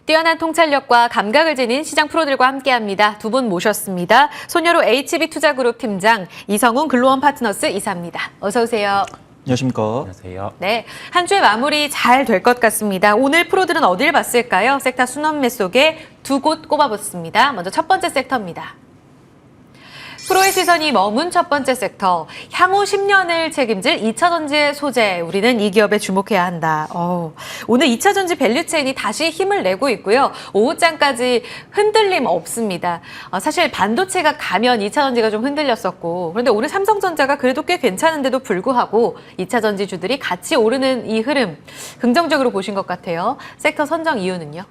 뛰어난 통찰력과 감각을 지닌 시장 프로들과 함께합니다. 두 분 모셨습니다. 손여로 HB투자그룹 팀장, 이성훈 글로원 파트너스 이사입니다. 어서 오세요. 안녕하십니까. 안녕하세요. 네, 한 주의 마무리 잘 될 것 같습니다. 오늘 프로들은 어딜 봤을까요? 섹터 순환매 속에 두 곳 꼽아봤습니다. 먼저 첫 번째 섹터입니다. 프로의 시선이 머문 첫 번째 섹터, 향후 10년을 책임질 2차전지의 소재, 우리는 이 기업에 주목해야 한다. 오늘 2차전지 밸류체인이 다시 힘을 내고 있고요. 오후장까지 흔들림 없습니다. 사실 반도체가 가면 2차전지가 좀 흔들렸었고, 그런데 오늘 삼성전자가 그래도 꽤 괜찮은데도 불구하고 2차전지주들이 같이 오르는 이 흐름, 긍정적으로 보신 것 같아요. 섹터 선정 이유는요?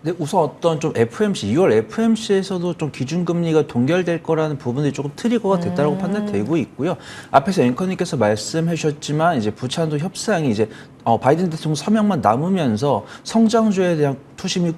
네, 우선 어떤 좀 FMC, 2월 FMC에서도 좀 기준금리가 동결될 거라는 부분이 조금 트리거가 됐다고 판단되고 있고요. 앞에서 앵커님께서 말씀해 주셨지만 이제 부채한도 협상이 이제 바이든 대통령 서명만 남으면서 성장주에 대한 투심이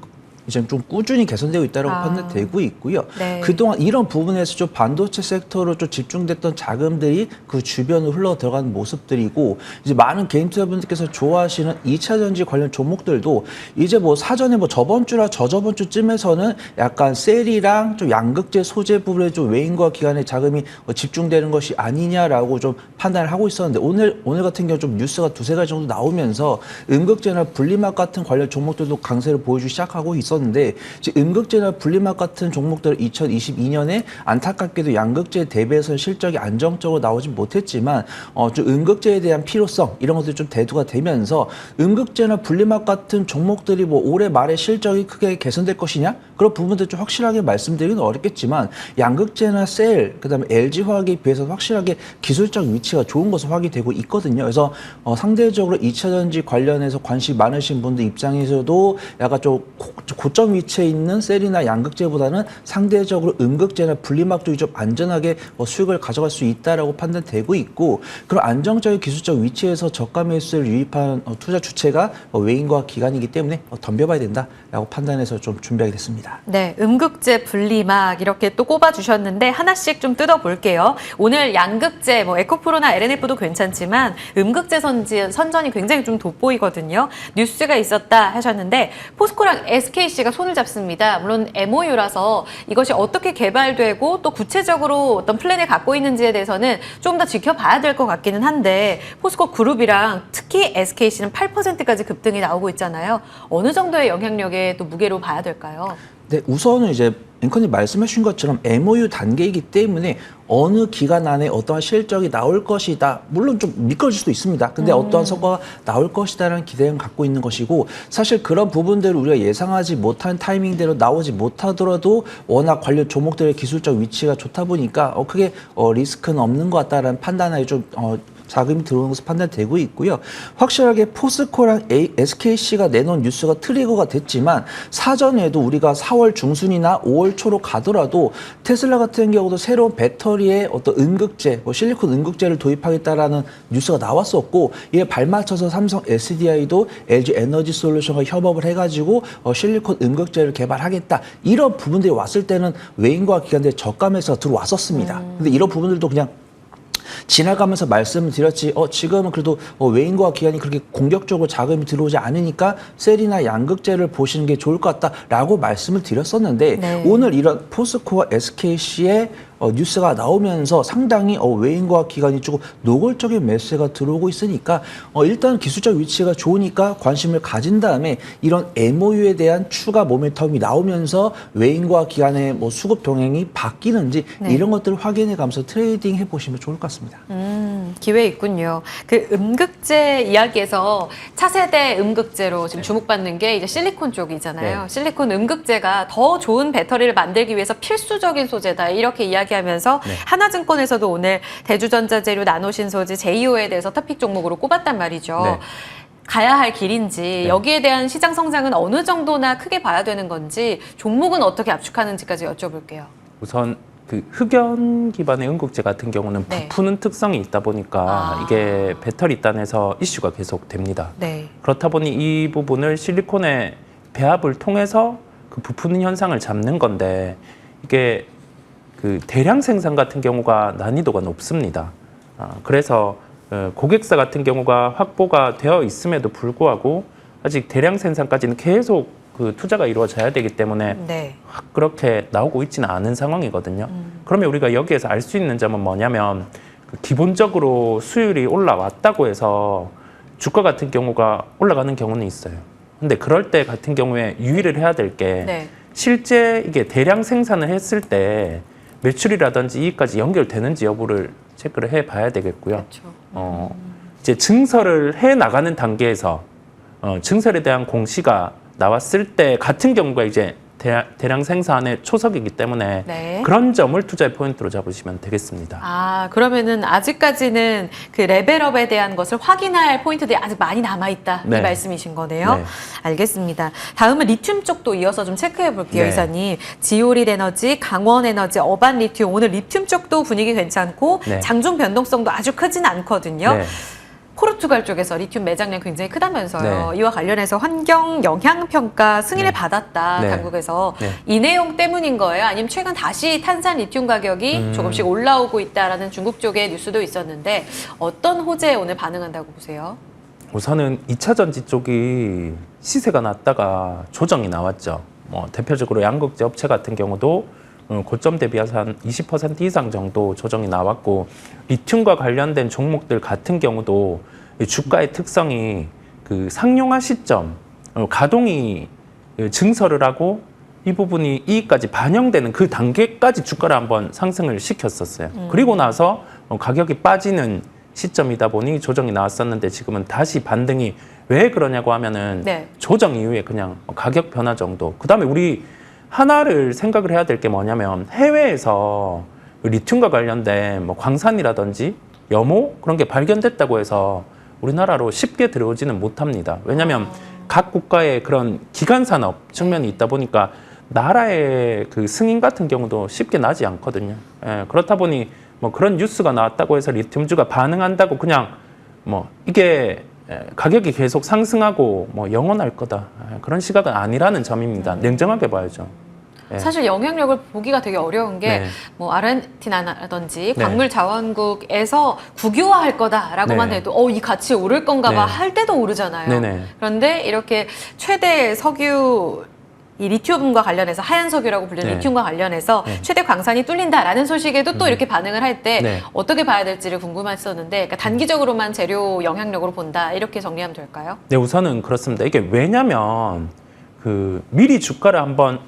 이제 좀 꾸준히 개선되고 있다고 판단되고 있고요. 네. 그동안 이런 부분에서 좀 반도체 섹터로 좀 집중됐던 자금들이 그 주변으로 흘러 들어가는 모습들이고, 이제 많은 개인 투자분들께서 좋아하시는 2차전지 관련 종목들도 이제 뭐 사전에 뭐 저번 주나 저저번 주쯤에서는 약간 셀이랑 좀 양극재 소재 부분에 좀 외인과 기관의 자금이 집중되는 것이 아니냐라고 좀 판단을 하고 있었는데, 오늘 같은 경우 좀 뉴스가 두세 가지 정도 나오면서 음극재나 분리막 같은 관련 종목들도 강세를 보여주기 시작하고 있었는데, 음극재나 분리막 같은 종목들은 2022년에 안타깝게도 양극재 대비해서 실적이 안정적으로 나오지 못했지만 좀 음극재에 대한 필요성 이런 것들이 좀 대두가 되면서 음극재나 분리막 같은 종목들이 뭐 올해 말에 실적이 크게 개선될 것이냐? 그런 부분들 좀 확실하게 말씀드리기는 어렵겠지만 양극재나 셀, 그다음에 LG화학에 비해서 확실하게 기술적 위치가 좋은 것으로 확인되고 있거든요. 그래서 상대적으로 2차전지 관련해서 관심 많으신 분들 입장에서도 약간 좀 고점 위치에 있는 셀이나 양극재보다는 상대적으로 음극재나 분리막 쪽이 좀 안전하게 수익을 가져갈 수 있다라고 판단되고 있고, 그런 안정적인 기술적 위치에서 저가 매수를 유입한 투자 주체가 외인과 기관이기 때문에 덤벼봐야 된다라고 판단해서 좀 준비하게 됐습니다. 네, 음극재, 분리막 이렇게 또 꼽아주셨는데 하나씩 좀 뜯어볼게요. 오늘 양극재, 뭐 에코프로나 LNF도 괜찮지만 음극재 선전이 굉장히 좀 돋보이거든요. 뉴스가 있었다 하셨는데 포스코랑 SKC가 손을 잡습니다. 물론 MOU라서 이것이 어떻게 개발되고 또 구체적으로 어떤 플랜을 갖고 있는지에 대해서는 좀 더 지켜봐야 될 것 같기는 한데, 포스코 그룹이랑 특히 SKC는 8%까지 급등이 나오고 있잖아요. 어느 정도의 영향력에 또 무게로 봐야 될까요? 네, 우선은 이제 앵커님 말씀해 주신 것처럼 MOU 단계이기 때문에 어느 기간 안에 어떠한 실적이 나올 것이다. 물론 좀 미끄러질 수도 있습니다. 근데 어떠한 성과가 나올 것이다라는 기대는 갖고 있는 것이고, 사실 그런 부분들을 우리가 예상하지 못한 타이밍대로 나오지 못하더라도 워낙 관련 종목들의 기술적 위치가 좋다 보니까 크게 리스크는 없는 것 같다라는 판단하에 좀 자금이 들어오는 것으로 판단되고 있고요. 확실하게 포스코랑 SKC가 내놓은 뉴스가 트리거가 됐지만, 사전에도 우리가 4월 중순이나 5월 초로 가더라도 테슬라 같은 경우도 새로운 배터리에 어떤 음극재, 실리콘 음극재를 도입하겠다라는 뉴스가 나왔었고, 이에 발맞춰서 삼성 SDI도 LG 에너지 솔루션과 협업을 해가지고 실리콘 음극재를 개발하겠다. 이런 부분들이 왔을 때는 외인과 기관들의 저가에서 들어왔었습니다. 근데 이런 부분들도 그냥 지나가면서 말씀을 드렸지, 지금은 그래도 외인과 기관이 그렇게 공격적으로 자금이 들어오지 않으니까 셀이나 양극재를 보시는 게 좋을 것 같다라고 말씀을 드렸었는데, 네. 오늘 이런 포스코와 SKC의 뉴스가 나오면서 상당히 외인과 기관이 조금 노골적인 매수가 들어오고 있으니까 일단 기술적 위치가 좋으니까 관심을 가진 다음에 이런 MOU에 대한 추가 모멘텀이 나오면서 외인과 기관의 뭐 수급 동향이 바뀌는지 이런 것들을 확인해 가면서 트레이딩 해보시면 좋을 것 같습니다. 기회 있군요. 그 음극재 이야기에서 차세대 음극재로 지금 주목받는 게 이제 실리콘 쪽이잖아요. 네. 실리콘 음극재가 더 좋은 배터리를 만들기 위해서 필수적인 소재다, 이렇게 이야기하면서 하나증권에서도 오늘 대주전자재료, 나노신소재, 제이오에 대해서 토픽 종목으로 꼽았단 말이죠. 네. 가야 할 길인지, 여기에 대한 시장 성장은 어느 정도나 크게 봐야 되는 건지, 종목은 어떻게 압축하는지까지 여쭤볼게요. 우선 그 흑연 기반의 음극재 같은 경우는 부푸는 특성이 있다 보니까 이게 배터리 단에서 이슈가 계속 됩니다. 네. 그렇다 보니 이 부분을 실리콘의 배합을 통해서 그 부푸는 현상을 잡는 건데, 이게 그 대량 생산 같은 경우가 난이도가 높습니다. 그래서 고객사 같은 경우가 확보가 되어 있음에도 불구하고 아직 대량 생산까지는 계속 그 투자가 이루어져야 되기 때문에 네. 그렇게 나오고 있지는 않은 상황이거든요. 그러면 우리가 여기에서 알 수 있는 점은 뭐냐면 그 기본적으로 수율이 올라왔다고 해서 주가 같은 경우가 올라가는 경우는 있어요. 근데 그럴 때 같은 경우에 유의를 해야 될 게 네. 실제 이게 대량 생산을 했을 때 매출이라든지 이익까지 연결되는지 여부를 체크를 해 봐야 되겠고요. 그렇죠. 이제 증설을 해 나가는 단계에서 증설에 대한 공시가 나왔을 때 같은 경우가 이제 대량 생산의 초석이기 때문에 네. 그런 점을 투자의 포인트로 잡으시면 되겠습니다. 아, 그러면은 아직까지는 그 레벨업에 대한 것을 확인할 포인트들이 아직 많이 남아있다. 이 네. 말씀이신 거네요. 네. 알겠습니다. 다음은 리튬 쪽도 이어서 좀 체크해 볼게요, 네. 이사님. 지오릿 에너지, 강원 에너지, 어반 리튬. 오늘 리튬 쪽도 분위기 괜찮고 네. 장중 변동성도 아주 크진 않거든요. 네. 포르투갈 쪽에서 리튬 매장량 굉장히 크다면서요. 네. 이와 관련해서 환경 영향 평가 승인을 네. 받았다. 네. 당국에서 네. 이 내용 때문인 거예요? 아니면 최근 다시 탄산 리튬 가격이 조금씩 올라오고 있다라는 중국 쪽의 뉴스도 있었는데 어떤 호재에 오늘 반응한다고 보세요? 우선은 2차 전지 쪽이 시세가 났다가 조정이 나왔죠. 뭐 대표적으로 양극재 업체 같은 경우도 고점 대비해서 한 20% 이상 정도 조정이 나왔고 리튬과 관련된 종목들 같은 경우도 이 주가의 특성이 그 상용화 시점, 가동이 증설을 하고 이 부분이 이익까지 반영되는 그 단계까지 주가를 한번 상승을 시켰었어요. 그리고 나서 가격이 빠지는 시점이다 보니 조정이 나왔었는데 지금은 다시 반등이 왜 그러냐고 하면은 네. 조정 이후에 그냥 가격 변화 정도. 그다음에 우리 하나를 생각을 해야 될 게 뭐냐면 해외에서 리튬과 관련된 뭐 광산이라든지 염호 그런 게 발견됐다고 해서 우리나라로 쉽게 들어오지는 못합니다. 왜냐하면 각 국가의 그런 기간 산업 측면이 있다 보니까 나라의 그 승인 같은 경우도 쉽게 나지 않거든요. 예, 그렇다 보니 뭐 그런 뉴스가 나왔다고 해서 리튬주가 반응한다고 그냥 뭐 이게 가격이 계속 상승하고 뭐 영원할 거다 그런 시각은 아니라는 점입니다. 냉정하게 봐야죠. 네. 사실 영향력을 보기가 되게 어려운 게 네. 뭐 아르헨티나라든지 네. 광물 자원국에서 국유화할 거다라고만 네. 해도 이 가치 오를 건가 봐 네. 할 때도 오르잖아요. 네네. 그런데 이렇게 최대 석유 이 리튬과 관련해서 하얀 석유라고 불리는 네. 리튬과 관련해서 네. 최대 광산이 뚫린다라는 소식에도 또 이렇게 반응을 할 때 네. 어떻게 봐야 될지를 궁금했었는데 그러니까 단기적으로만 재료 영향력으로 본다 이렇게 정리하면 될까요? 네, 우선은 그렇습니다. 이게 왜냐면 그 미리 주가를 한번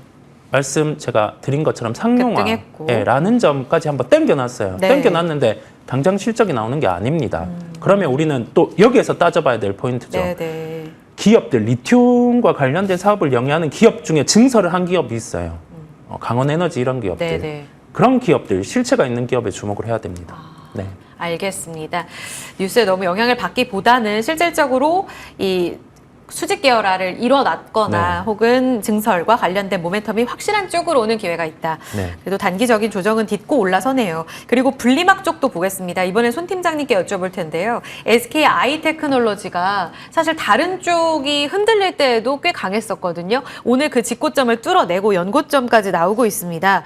말씀 제가 드린 것처럼 급등했고. 상용화라는 점까지 한번 땡겨놨어요. 네. 땡겨놨는데 당장 실적이 나오는 게 아닙니다. 그러면 우리는 또 여기에서 따져봐야 될 포인트죠. 네네. 기업들, 리튬과 관련된 사업을 영위하는 기업 중에 증설을 한 기업이 있어요. 강원에너지 이런 기업들. 네네. 그런 기업들, 실체가 있는 기업에 주목을 해야 됩니다. 네. 알겠습니다. 뉴스에 너무 영향을 받기보다는 실질적으로 이 수직 계열화를 이뤄놨거나 네. 혹은 증설과 관련된 모멘텀이 확실한 쪽으로 오는 기회가 있다. 네. 그래도 단기적인 조정은 딛고 올라서네요. 그리고 분리막 쪽도 보겠습니다. 이번엔 손 팀장님께 여쭤볼 텐데요. SK 아이테크놀로지가 사실 다른 쪽이 흔들릴 때에도 꽤 강했었거든요. 오늘 그 직고점을 뚫어내고 연고점까지 나오고 있습니다.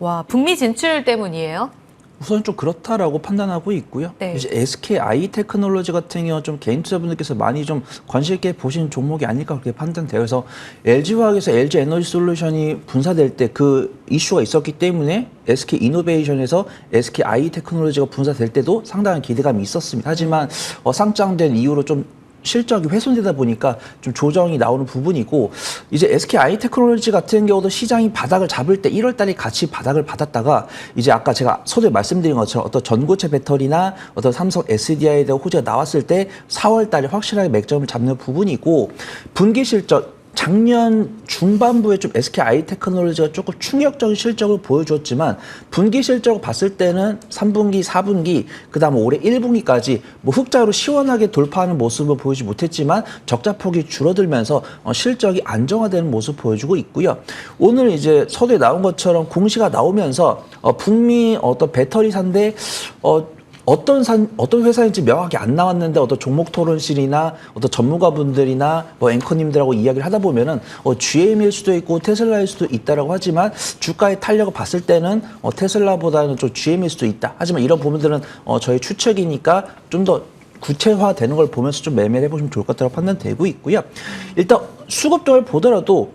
와, 북미 진출 때문이에요? 우선 좀 그렇다라고 판단하고 있고요. 네. 이제 SK 아이테크놀로지 같은 경우 좀 개인 투자분들께서 많이 좀 관심 있게 보시는 종목이 아닐까 그렇게 판단돼요. 그래서 LG화학에서 LG 에너지 솔루션이 분사될 때 그 이슈가 있었기 때문에 SK 이노베이션에서 SK 아이테크놀로지가 분사될 때도 상당한 기대감이 있었습니다. 하지만 상장된 이후로 좀 실적이 훼손되다 보니까 좀 조정이 나오는 부분이고 이제 SK 아이테크놀로지 같은 경우도 시장이 바닥을 잡을 때 1월 달에 같이 바닥을 받았다가 이제 아까 제가 서두에 말씀드린 것처럼 어떤 전고체 배터리나 어떤 삼성 SDI에 대한 호재가 나왔을 때 4월 달에 확실하게 맥점을 잡는 부분이고 분기 실적 작년 중반부에 좀 SK 아이테크놀로지가 조금 충격적인 실적을 보여줬지만 분기 실적을 봤을 때는 3분기, 4분기, 그다음 올해 1분기까지 뭐 흑자로 시원하게 돌파하는 모습을 보이지 못했지만 적자폭이 줄어들면서 실적이 안정화되는 모습을 보여주고 있고요. 오늘 이제 서두에 나온 것처럼 공시가 나오면서 북미 어떤 배터리사인데 어떤 회사인지 명확히 안 나왔는데 어떤 종목 토론실이나 어떤 전문가분들이나 뭐 앵커님들하고 이야기를 하다 보면은 GM일 수도 있고 테슬라일 수도 있다라고 하지만 주가의 탄력을 봤을 때는 테슬라보다는 좀 GM일 수도 있다. 하지만 이런 부분들은 저희 추측이니까 좀 더 구체화되는 걸 보면서 좀 매매를 해보시면 좋을 것 같다고 판단되고 있고요. 일단 수급동을 보더라도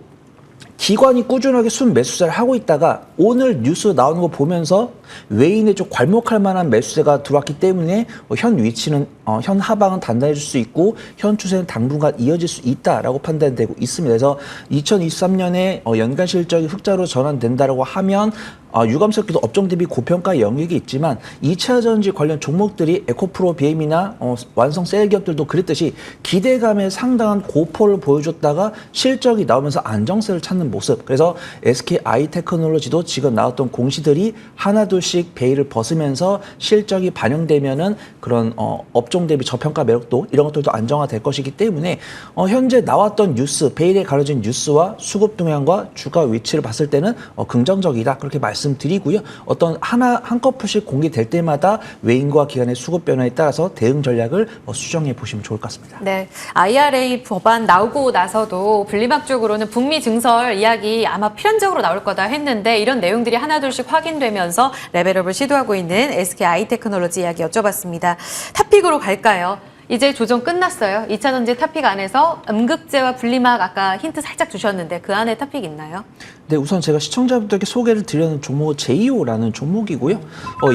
기관이 꾸준하게 순매수세를 하고 있다가 오늘 뉴스 나오는 거 보면서 외인에 좀 괄목할 만한 매수세가 들어왔기 때문에 현 위치는 현 하방은 단단해질 수 있고 현 추세는 당분간 이어질 수 있다라고 판단되고 있습니다. 그래서 2023년에 연간 실적이 흑자로 전환된다라고 하면 유감스럽게도 업종 대비 고평가 영역이 있지만 2차 전지 관련 종목들이 에코프로 BM이나 완성 셀 기업들도 그랬듯이 기대감에 상당한 고포를 보여줬다가 실적이 나오면서 안정세를 찾는 모습. 그래서 SK 아이테크놀로지도 지금 나왔던 공시들이 하나둘씩 베일을 벗으면서 실적이 반영되면은 그런 업종 대비 저평가 매력도 이런 것들도 안정화될 것이기 때문에 현재 나왔던 뉴스, 베일에 가려진 뉴스와 수급 동향과 주가 위치를 봤을 때는 긍정적이다. 그렇게 말씀드리고요. 어떤 한꺼풀씩 공개될 때마다 외인과 기관의 수급 변화에 따라서 대응 전략을 수정해 보시면 좋을 것 같습니다. 네, IRA 법안 나오고 나서도 분리막 쪽으로는 북미 증설 이야기 아마 필연적으로 나올 거다 했는데 이런 내용들이 하나둘씩 확인되면서 레벨업을 시도하고 있는 SK 아이테크놀로지 이야기 여쭤봤습니다. 탑픽으로 갈까요? 이제 조정 끝났어요. 2차 전지 탑픽 안에서 음극재와 분리막 아까 힌트 살짝 주셨는데 그 안에 탑픽 있나요? 네, 우선 제가 시청자분들께 소개를 드리는 종목은 제이오라는 종목이고요.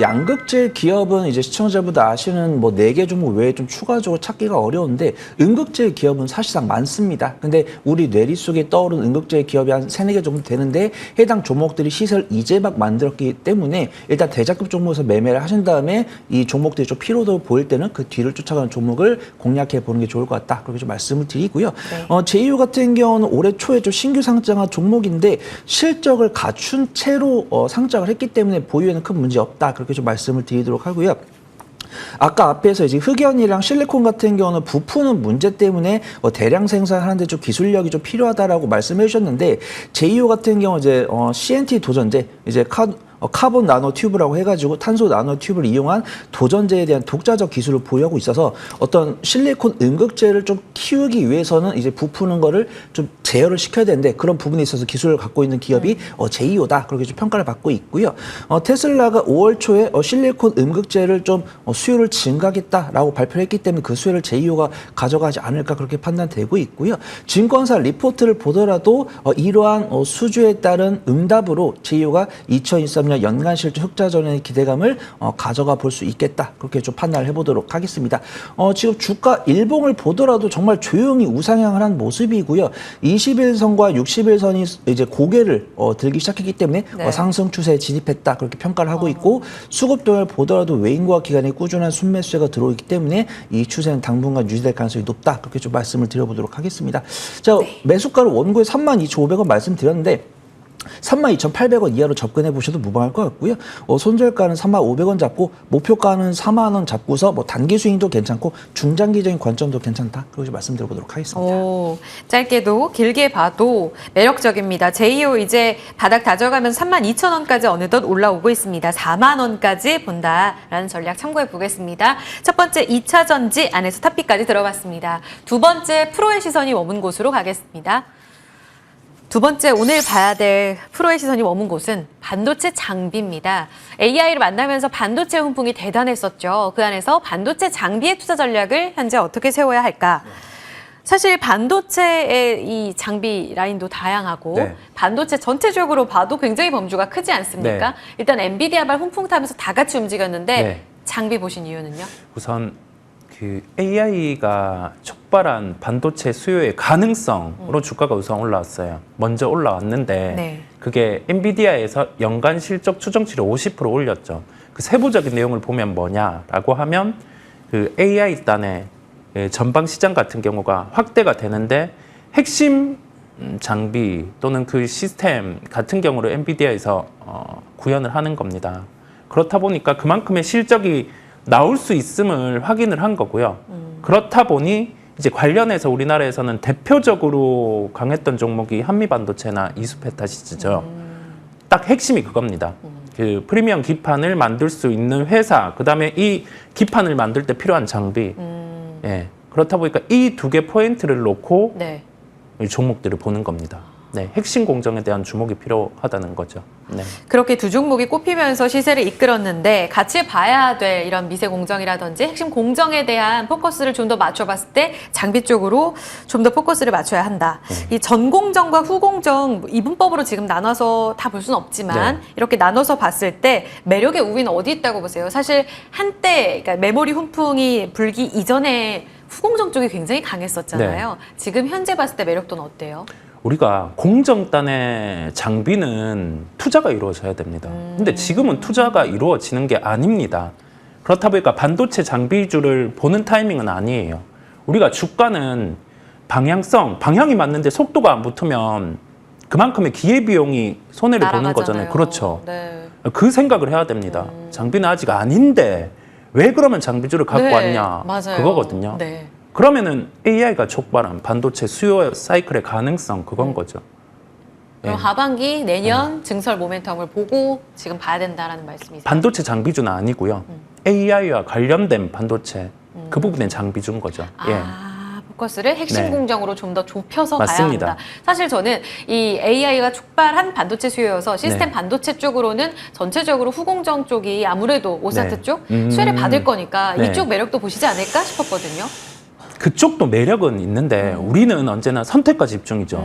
양극재 기업은 이제 시청자분들 아시는 뭐 4개 종목 외에 좀 추가적으로 찾기가 어려운데 음극재 기업은 사실상 많습니다. 근데 우리 뇌리 속에 떠오르는 음극재 기업이 한 3, 4개 정도 되는데 해당 종목들이 시세를 이제 막 만들었기 때문에 일단 대장급 종목에서 매매를 하신 다음에 이 종목들이 좀 피로도 보일 때는 그 뒤를 쫓아가는 종목을 공략해 보는 게 좋을 것 같다. 그렇게 좀 말씀을 드리고요. 네. 제이오 같은 경우는 올해 초에 좀 신규 상장한 종목인데 실적을 갖춘 채로 상장을 했기 때문에 보유에는 큰 문제 없다. 그렇게 좀 말씀을 드리도록 하고요. 아까 앞에서 이제 흑연이랑 실리콘 같은 경우는 부푸는 문제 때문에 대량 생산하는데 좀 기술력이 좀 필요하다라고 말씀해 주셨는데 제이오 같은 경우 이제 CNT 도전제 이제 카본 나노 튜브라고 해가지고 탄소 나노 튜브를 이용한 도전제에 대한 독자적 기술을 보유하고 있어서 어떤 실리콘 음극재를 좀 키우기 위해서는 이제 부푸는 거를 좀 제어를 시켜야 되는데 그런 부분에 있어서 기술을 갖고 있는 기업이 제이오다. 그렇게 좀 평가를 받고 있고요. 테슬라가 5월 초에 실리콘 음극재를 좀 수요를 증가하겠다라고 발표를 했기 때문에 그 수요를 제이오가 가져가지 않을까 그렇게 판단되고 있고요. 증권사 리포트를 보더라도 이러한 수주에 따른 응답으로 제이오가 2023년 연간 실적 흑자 전의 기대감을 가져가 볼 수 있겠다. 그렇게 좀 판단을 해보도록 하겠습니다. 지금 주가 일봉을 보더라도 정말 조용히 우상향을 한 모습이고요. 21선과 61선이 이제 고개를 들기 시작했기 때문에 네. 상승 추세에 진입했다. 그렇게 평가를 하고 있고 수급 동향을 보더라도 외인과 기관의 꾸준한 순매수가 들어오기 때문에 이 추세는 당분간 유지될 가능성이 높다. 그렇게 좀 말씀을 드려보도록 하겠습니다. 자, 매수가를 원고에 32,500원 말씀드렸는데 32,800원 이하로 접근해 보셔도 무방할 것 같고요. 손절가는 35,500원 잡고 목표가는 4만 원 잡고서 뭐 단기 스윙도 괜찮고 중장기적인 관점도 괜찮다. 그렇게 말씀드려보도록 하겠습니다. 오, 짧게도 길게 봐도 매력적입니다. 제이오 이제 바닥 다져가면서 32,000원까지 어느덧 올라오고 있습니다. 4만 원까지 본다라는 전략 참고해 보겠습니다. 첫 번째 2차 전지 안에서 탑픽까지 들어봤습니다. 두 번째 프로의 시선이 머문 곳으로 가겠습니다. 두 번째 오늘 봐야 될 프로의 시선이 머문 곳은 반도체 장비입니다. AI를 만나면서 반도체 훈풍이 대단했었죠. 그 안에서 반도체 장비의 투자 전략을 현재 어떻게 세워야 할까? 사실 반도체의 이 장비 라인도 다양하고 네. 반도체 전체적으로 봐도 굉장히 범주가 크지 않습니까? 네. 일단 엔비디아발 훈풍 타면서 다 같이 움직였는데 네. 장비 보신 이유는요? 우선 그 AI가 촉발한 반도체 수요의 가능성으로 주가가 우선 올라왔어요. 먼저 올라왔는데 네. 그게 엔비디아에서 연간 실적 추정치를 50% 올렸죠. 그 세부적인 내용을 보면 뭐냐라고 하면 그 AI 단의 전방 시장 같은 경우가 확대가 되는데 핵심 장비 또는 그 시스템 같은 경우로 엔비디아에서 구현을 하는 겁니다. 그렇다 보니까 그만큼의 실적이 나올 수 있음을 확인을 한 거고요. 그렇다 보니 이제 관련해서 우리나라에서는 대표적으로 강했던 종목이 한미반도체나 이수페타시스죠. 딱 핵심이 그겁니다. 그 프리미엄 기판을 만들 수 있는 회사, 그다음에 이 기판을 만들 때 필요한 장비. 예. 그렇다 보니까 이 두 개 포인트를 놓고 네. 이 종목들을 보는 겁니다. 네, 핵심 공정에 대한 주목이 필요하다는 거죠. 네. 그렇게 두 종목이 꼽히면서 시세를 이끌었는데 같이 봐야 될 이런 미세 공정이라든지 핵심 공정에 대한 포커스를 좀 더 맞춰봤을 때 장비 쪽으로 좀 더 포커스를 맞춰야 한다. 이 전공정과 후공정 이분법으로 지금 나눠서 다 볼 수는 없지만 네. 이렇게 나눠서 봤을 때 매력의 우위는 어디 있다고 보세요? 사실 한때 그러니까 메모리 훈풍이 불기 이전에 후공정 쪽이 굉장히 강했었잖아요. 지금 현재 봤을 때 매력도는 어때요? 우리가 공정단의 장비는 투자가 이루어져야 됩니다. 근데 지금은 투자가 이루어지는 게 아닙니다. 그렇다 보니까 반도체 장비주를 보는 타이밍은 아니에요. 우리가 주가는 방향이 맞는데 속도가 안 붙으면 그만큼의 기회비용이 손해를 보는 거잖아요. 그렇죠. 네. 그 생각을 해야 됩니다. 장비는 아직 아닌데 왜 그러면 장비주를 갖고 네, 왔냐. 맞아요. 그거거든요. 네. 그러면은 AI가 촉발한 반도체 수요 사이클의 가능성 그건 거죠. 그럼 예. 하반기 내년 증설 모멘텀을 보고 지금 봐야 된다라는 말씀이세요? 반도체 장비주는 아니고요. AI와 관련된 반도체 그 부분의 장비주인 거죠. 예. 포커스를 핵심 네. 공정으로 좀 더 좁혀서 맞습니다. 봐야 한다. 사실 저는 이 AI가 촉발한 반도체 수요여서 시스템 네. 반도체 쪽으로는 전체적으로 후공정 쪽이 아무래도 오사트 네. 쪽 수혜를 받을 거니까 네. 이쪽 매력도 보시지 않을까 싶었거든요. 그쪽도 매력은 있는데 우리는 언제나 선택과 집중이죠.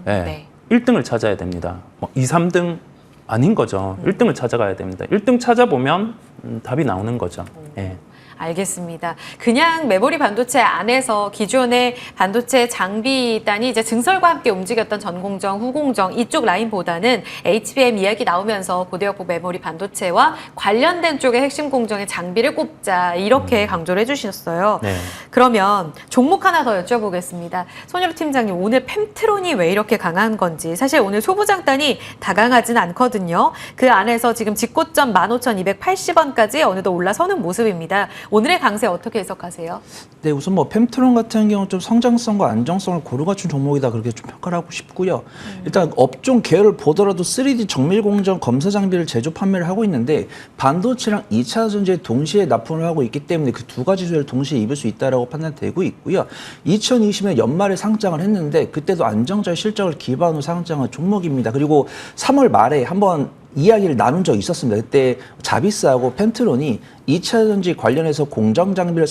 예. 네. 1등을 찾아야 됩니다. 뭐 2, 3등 아닌 거죠. 1등을 찾아가야 됩니다. 1등 찾아보면 답이 나오는 거죠. 예. 알겠습니다. 그냥 메모리 반도체 안에서 기존의 반도체 장비단이 이제 증설과 함께 움직였던 전공정, 후공정 이쪽 라인보다는 HBM 이야기 나오면서 고대역폭 메모리 반도체와 관련된 쪽의 핵심 공정의 장비를 꼽자 이렇게 강조를 해주셨어요. 네. 그러면 종목 하나 더 여쭤보겠습니다. 손유로 팀장님, 오늘 펜트론이 왜 이렇게 강한 건지 사실 오늘 소부장단이 다 강하진 않거든요. 그 안에서 지금 직고점 15,280원까지 어느덧 올라서는 모습입니다. 오늘의 강세 어떻게 해석하세요? 네, 우선 뭐 펜트론 같은 경우는 좀 성장성과 안정성을 고루 갖춘 종목이다 그렇게 좀 평가를 하고 싶고요. 일단 업종 계열을 보더라도 3D 정밀 공정 검사 장비를 제조 판매를 하고 있는데 반도체랑 2차 전지에 동시에 납품을 하고 있기 때문에 그 두 가지 수혜를 동시에 입을 수 있다라고 판단되고 있고요. 2020년 연말에 상장을 했는데 그때도 안정적 실적을 기반으로 상장한 종목입니다. 그리고 3월 말에 한번 이야기를 나눈 적이 있었습니다. 그때 자비스하고 펜트론이 2차 전지 관련해서 공정 장비를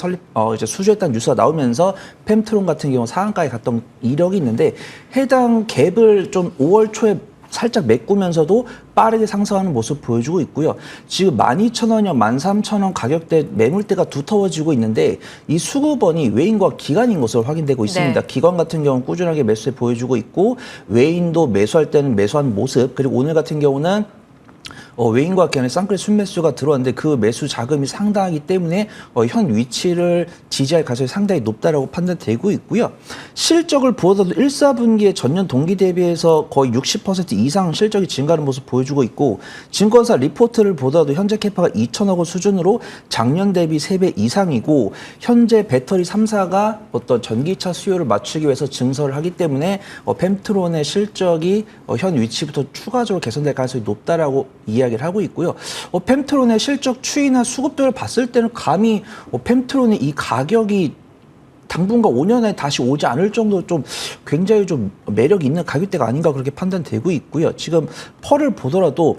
이제 수주했다는 뉴스가 나오면서 펜트론 같은 경우 상한가에 갔던 이력이 있는데 해당 갭을 좀 5월 초에 살짝 메꾸면서도 빠르게 상승하는 모습 보여주고 있고요. 지금 12,000원이나 13,000원 가격대 매물대가 두터워지고 있는데 이 수급원이 외인과 기관인 것으로 확인되고 있습니다. 네. 기관 같은 경우는 꾸준하게 매수해 보여주고 있고 외인도 매수할 때는 매수한 모습 그리고 오늘 같은 경우는 외인과 기관의 쌍끌이 순매수가 들어왔는데 그 매수 자금이 상당하기 때문에 현 위치를 지지할 가능성이 상당히 높다라고 판단되고 있고요. 실적을 보더라도 1, 4분기에 전년 동기 대비해서 거의 60% 이상 실적이 증가하는 모습 보여주고 있고 증권사 리포트를 보더라도 현재 캐파가 2천억 원 수준으로 작년 대비 3배 이상이고 현재 배터리 3사가 어떤 전기차 수요를 맞추기 위해서 증설을 하기 때문에 펜트론의 실적이 현 위치부터 추가적으로 개선될 가능성이 높다라고 이야기를 하고 있고요. 펜트론의 실적 추이나 수급들을 봤을 때는 감히 펜트론의 이 가격이 당분간 5년 안에 다시 오지 않을 정도로 좀 굉장히 좀 매력이 있는 가격대가 아닌가 그렇게 판단되고 있고요. 지금 펄을 보더라도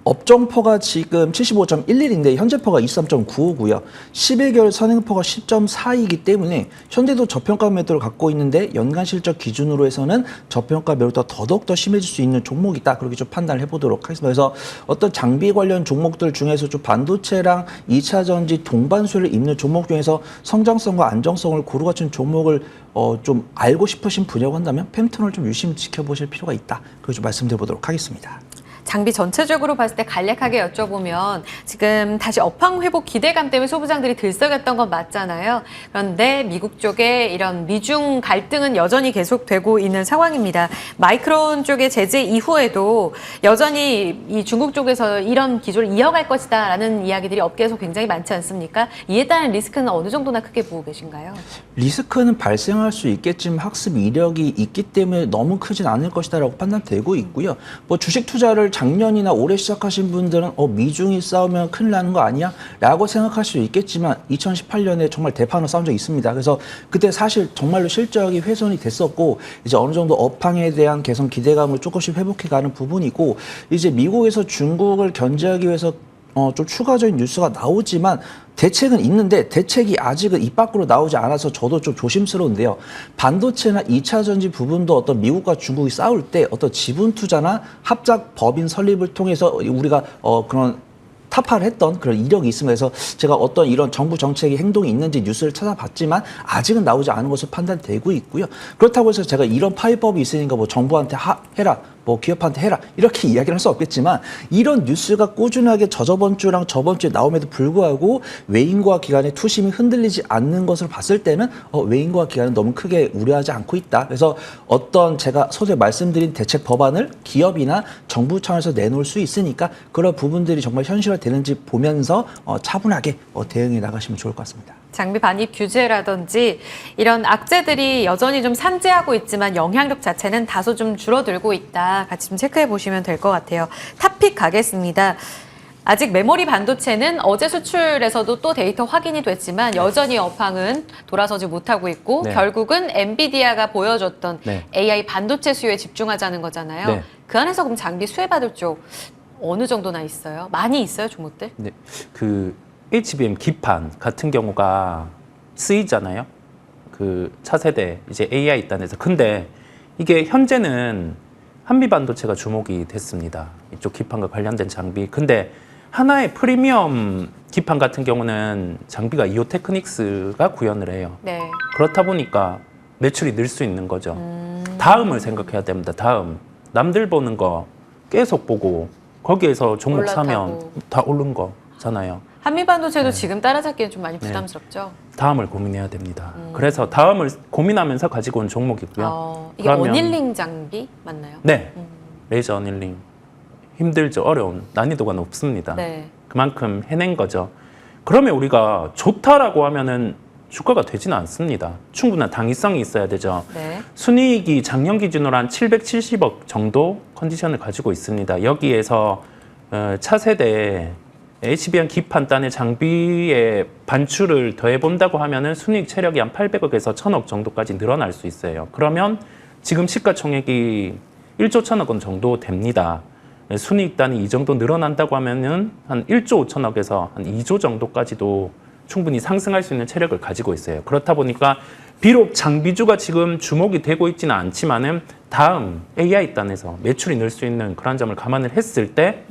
업종퍼가 지금 75.11인데 현재퍼가 23.95고요. 11개월 선행퍼가 10.42이기 때문에 현대도 저평가 매도를 갖고 있는데 연간 실적 기준으로 해서는 저평가 매도가 더더욱 심해질 수 있는 종목이다. 그렇게 좀 판단을 해보도록 하겠습니다. 그래서 어떤 장비 관련 종목들 중에서 좀 반도체랑 2차 전지 동반수를 입는 종목 중에서 성장성과 안정성을 고루 갖춘 종목을 좀 알고 싶으신 분야고 한다면 펜트론을 좀 유심히 지켜보실 필요가 있다. 그렇게 좀 말씀드려보도록 하겠습니다. 장비 전체적으로 봤을 때 간략하게 여쭤보면 지금 다시 업황 회복 기대감 때문에 소부장들이 들썩였던 건 맞잖아요. 그런데 미국 쪽에 이런 미중 갈등은 여전히 계속되고 있는 상황입니다. 마이크론 쪽의 제재 이후에도 여전히 이 중국 쪽에서 이런 기조를 이어갈 것이다라는 이야기들이 업계에서 굉장히 많지 않습니까? 이에 따른 리스크는 어느 정도나 크게 보고 계신가요? 리스크는 발생할 수 있겠지만 학습 이력이 있기 때문에 너무 크진 않을 것이다라고 판단되고 있고요. 뭐 주식 투자를 작년이나 올해 시작하신 분들은 미중이 싸우면 큰일 나는 거 아니야? 라고 생각할 수 있겠지만 2018년에 정말 대판을 싸운 적이 있습니다. 그래서 그때 사실 정말로 실적이 훼손이 됐었고 이제 어느 정도 업황에 대한 개선 기대감을 조금씩 회복해가는 부분이고 이제 미국에서 중국을 견제하기 위해서 좀 추가적인 뉴스가 나오지만 대책은 있는데 대책이 아직은 입 밖으로 나오지 않아서 저도 좀 조심스러운데요. 반도체나 2차 전지 부분도 어떤 미국과 중국이 싸울 때 어떤 지분 투자나 합작 법인 설립을 통해서 우리가 그런 타파를 했던 그런 이력이 있습니다. 그래서 제가 어떤 이런 정부 정책의 행동이 있는지 뉴스를 찾아봤지만 아직은 나오지 않은 것으로 판단되고 있고요. 그렇다고 해서 제가 이런 파이법이 있으니까 뭐 정부한테 해라, 뭐 기업한테 해라 이렇게 이야기를 할 수 없겠지만 이런 뉴스가 꾸준하게 저번 주랑 저번 주에 나옴에도 불구하고 외인과 기관의 투심이 흔들리지 않는 것을 봤을 때는 외인과 기관은 너무 크게 우려하지 않고 있다. 그래서 어떤 제가 서두에 말씀드린 대책 법안을 기업이나 정부 차원에서 내놓을 수 있으니까 그런 부분들이 정말 현실화되는지 보면서 차분하게 대응해 나가시면 좋을 것 같습니다. 장비 반입 규제라든지 이런 악재들이 여전히 좀 산재하고 있지만 영향력 자체는 다소 좀 줄어들고 있다. 같이 좀 체크해 보시면 될 것 같아요. 탑픽 가겠습니다. 아직 메모리 반도체는 어제 수출에서도 또 데이터 확인이 됐지만 여전히 업황은 돌아서지 못하고 있고 네. 결국은 엔비디아가 보여줬던 네. AI 반도체 수요에 집중하자는 거잖아요. 네. 그 안에서 그럼 장비 수혜받을 쪽 어느 정도나 있어요? 많이 있어요, 종목들? 네. 그 HBM 기판 같은 경우가 쓰이잖아요. 그 차세대 이제 AI 단에서. 근데 이게 현재는 한미 반도체가 주목이 됐습니다. 이쪽 기판과 관련된 장비. 근데 하나의 프리미엄 기판 같은 경우는 장비가 이오테크닉스가 구현을 해요. 네. 그렇다 보니까 매출이 늘 수 있는 거죠. 다음을 생각해야 됩니다. 다음. 남들 보는 거 계속 보고 거기에서 종목 올라타고. 사면 다 오른 거잖아요. 한미 반도체도 지금 따라잡기는 좀 많이 부담스럽죠? 다음을 고민해야 됩니다. 그래서 다음을 고민하면서 가지고 온 종목이고요. 이게 그러면- 어닐링 장비 맞나요? 네. 레이저 어닐링. 힘들죠. 어려운. 난이도가 높습니다. 네. 그만큼 해낸 거죠. 그러면 우리가 좋다라고 하면은 주가가 되지는 않습니다. 충분한 당위성이 있어야 되죠. 네. 순이익이 작년 기준으로 한 770억 정도 컨디션을 가지고 있습니다. 여기에서 차세대 HBM 기판단의 장비의 반출을 더해본다고 하면은 순이익 체력이 한 800억에서 1000억 정도까지 늘어날 수 있어요. 그러면 지금 시가총액이 1조 1000억 원 정도 됩니다. 순이익단이 이 정도 늘어난다고 하면은 한 1조 5천억에서 한 2조 정도까지도 충분히 상승할 수 있는 체력을 가지고 있어요. 그렇다 보니까 비록 장비주가 지금 주목이 되고 있지는 않지만은 다음 AI단에서 매출이 늘 수 있는 그런 점을 감안을 했을 때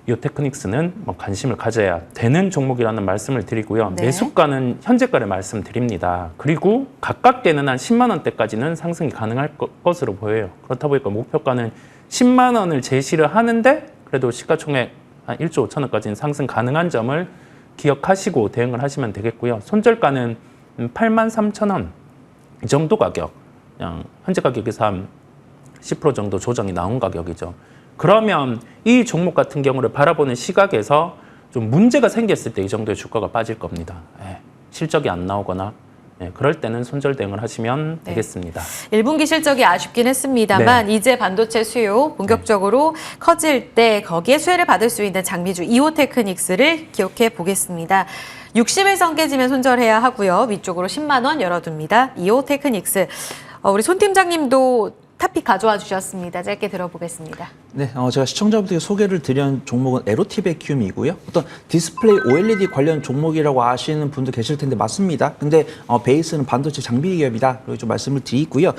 이오테크닉스는 뭐 관심을 가져야 되는 종목이라는 말씀을 드리고요. 네. 매수가는 현재가를 말씀드립니다. 그리고 가깝게는 한 10만 원대까지는 상승이 가능할 것으로 보여요. 그렇다 보니까 목표가는 10만 원을 제시를 하는데 그래도 시가총액 한 1조 5천억까지는 상승 가능한 점을 기억하시고 대응을 하시면 되겠고요. 손절가는 8만 3천 원 이 정도 가격, 그냥 현재 가격에서 한 10% 정도 조정이 나온 가격이죠. 그러면 이 종목 같은 경우를 바라보는 시각에서 좀 문제가 생겼을 때 이 정도의 주가가 빠질 겁니다. 실적이 안 나오거나 그럴 때는 손절 대응을 하시면 되겠습니다. 1분기 실적이 아쉽긴 했습니다만 이제 반도체 수요 본격적으로 커질 때 거기에 수혜를 받을 수 있는 장비주 이오테크닉스를 기억해 보겠습니다. 60일선 깨지면 손절해야 하고요. 위쪽으로 10만 원 열어둡니다. 이오테크닉스. 우리 손 팀장님도 탑픽 가져와 주셨습니다. 짧게 들어보겠습니다. 네, 제가 시청자분들께 소개를 드린 종목은 에로티베큐움이고요. 어떤 디스플레이 OLED 관련 종목이라고 아시는 분도 계실 텐데 맞습니다. 근데 베이스는 반도체 장비 기업이다. 이렇게 좀 말씀을 드리고요.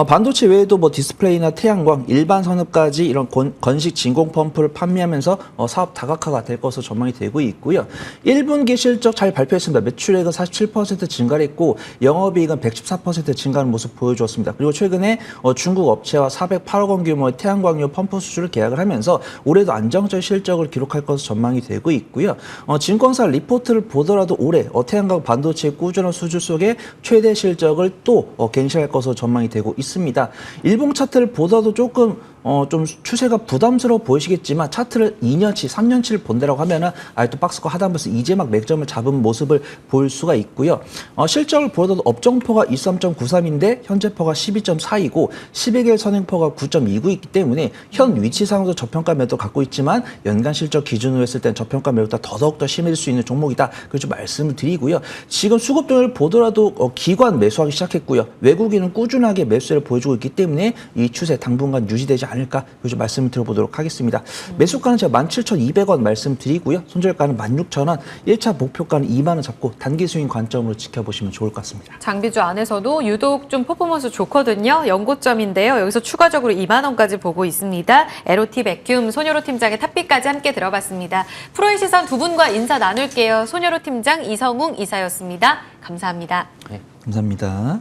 반도체 외에도 뭐 디스플레이나 태양광, 일반 산업까지 이런 건식 진공 펌프를 판매하면서 사업 다각화가 될 것으로 전망이 되고 있고요. 1분기 실적 잘 발표했습니다. 매출액은 47% 증가를 했고 영업이익은 114% 증가하는 모습 보여주었습니다. 그리고 최근에 중국 업체와 408억 원 규모의 태양광유 펌프 수주를 계약을 하면서 올해도 안정적인 실적을 기록할 것으로 전망이 되고 있고요. 증권사 리포트를 보더라도 올해 태양광 반도체의 꾸준한 수주 속에 최대 실적을 또 갱신할 것으로 전망이 되고 있습니다. 일봉 차트를 보더라도 조금 좀 추세가 부담스러워 보이시겠지만 차트를 2년치, 3년치를 본다라고 하면은 아직도 박스권 하단부에서 이제 막 맥점을 잡은 모습을 볼 수가 있고요. 실적을 보여도 업종포가 23.93인데 현재포가 12.4이고 11개월 선행포가 9.29 있기 때문에 현 위치상으로 저평가 매도 갖고 있지만 연간 실적 기준으로 했을 땐 저평가 매도가 더더욱 더 심해질 수 있는 종목이다. 그걸 좀 말씀을 드리고요. 지금 수급등을 보더라도 기관 매수하기 시작했고요. 외국인은 꾸준하게 매수를 보여주고 있기 때문에 이 추세 당분간 유지되지 않을까 그걸 좀 말씀을 드려보도록 하겠습니다. 매수가는 제가 17,200원 말씀드리고요. 손절가는 16,000원, 1차 목표가는 2만 원 잡고 단기 수익 관점으로 지켜보시면 좋을 것 같습니다. 장비주 안에서도 유독 좀 퍼포먼스 좋거든요. 연고점인데요. 여기서 추가적으로 2만 원까지 보고 있습니다. 에로티 백큐움 손여로 팀장의 탑픽까지 함께 들어봤습니다. 프로의 시선 두 분과 인사 나눌게요. 손여로 팀장 이성웅 이사였습니다. 감사합니다. 감사합니다.